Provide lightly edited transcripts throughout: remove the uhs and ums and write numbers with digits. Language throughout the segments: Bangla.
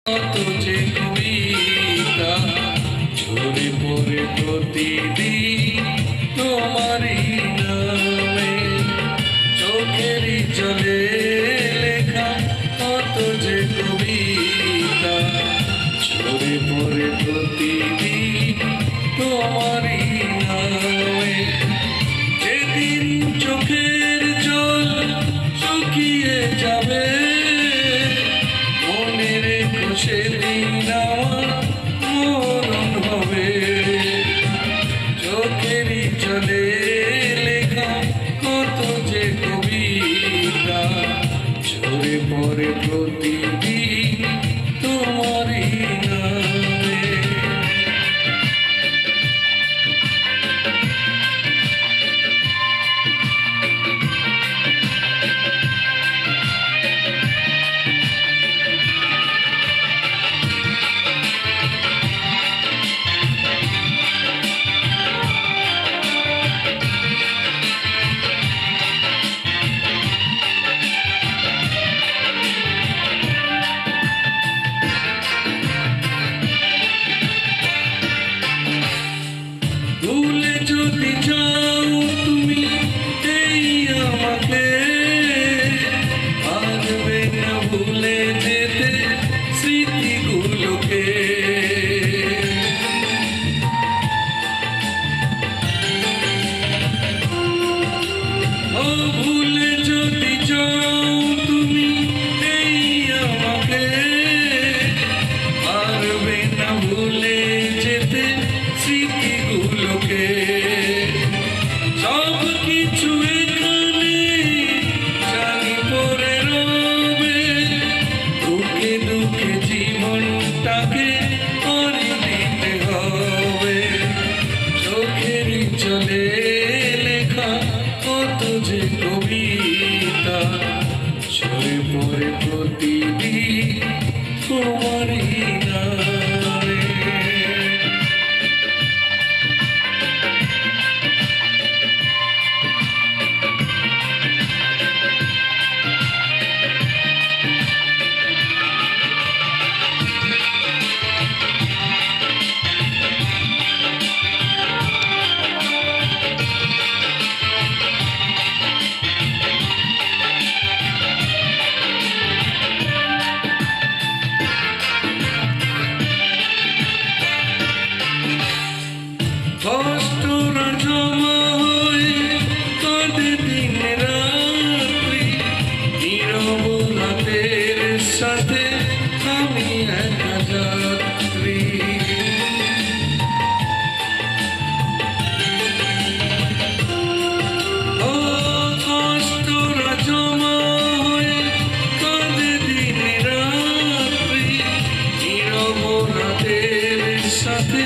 কত যে কবিতা ঝরে পড়ে প্রতিদিন তোমারই নামে, চোখেরই জলে লেখা কত যে কবিতা ঝরে পড়ে প্রতিদিন তোমারই নামে। যেদিন চোখের জল শুকিয়ে যাবে, সেদিন আমার মরণ হবে। চোখেরই জলে লেখা কত যে কবিতা ঝরে পড়ে প্রতিদিন তোমারই নামে। ভুলে যদি যাও তুমি এই আমাকে, পারবে না ভুলে যেতে স্মৃতিগুলোকে। ও ভুলে যদি যাও তুমি এই আমাকে, পারবে না ভুলে যেতে স্মৃতিগুলোকে। সব কিছু এখানে জানি পড়ে রবে, দুঃখে দুঃখে জীবনটাকে করে দিতে হবে। চোখেরই জলে লেখা কত যে কবিতা ঝরে পড়ে প্রতিদিন তোমারই নামে। কষ্টরা জমা হয়ে কাঁদে দিন রাত্রি, নীরব রাতের সাথে আমি একা যাত্রী। ও কষ্টরা জমা হয়ে কাঁদে দিন রাত্রি, নীরব রাতের সাথে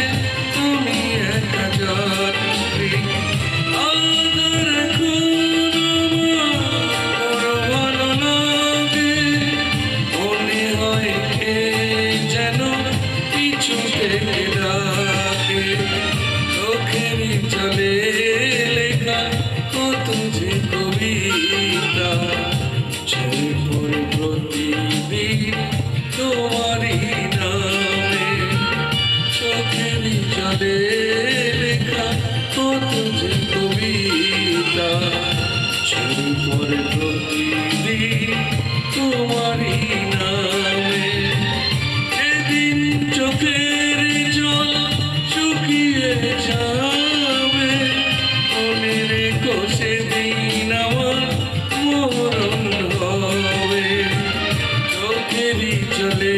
আমি একা যাত্রী। আদর এখন আমার ভালো লাগে, মনে হয় কে যেন পিছু থেকে ডাকে। চোখেরই জলে লেখা কত যে কবিতা ঝরে পড়ে প্রতিদিন তোমারই নামে। চোখেরই জলে লেখা কত যে কবিতা ঝরে পড়ে প্রতিদিন তোমারই নামে। যেদিন চোখের জল শুকিয়ে যাবে, মনে রেখো সেদিন আমার মরণ হবে। চোখেরই জলে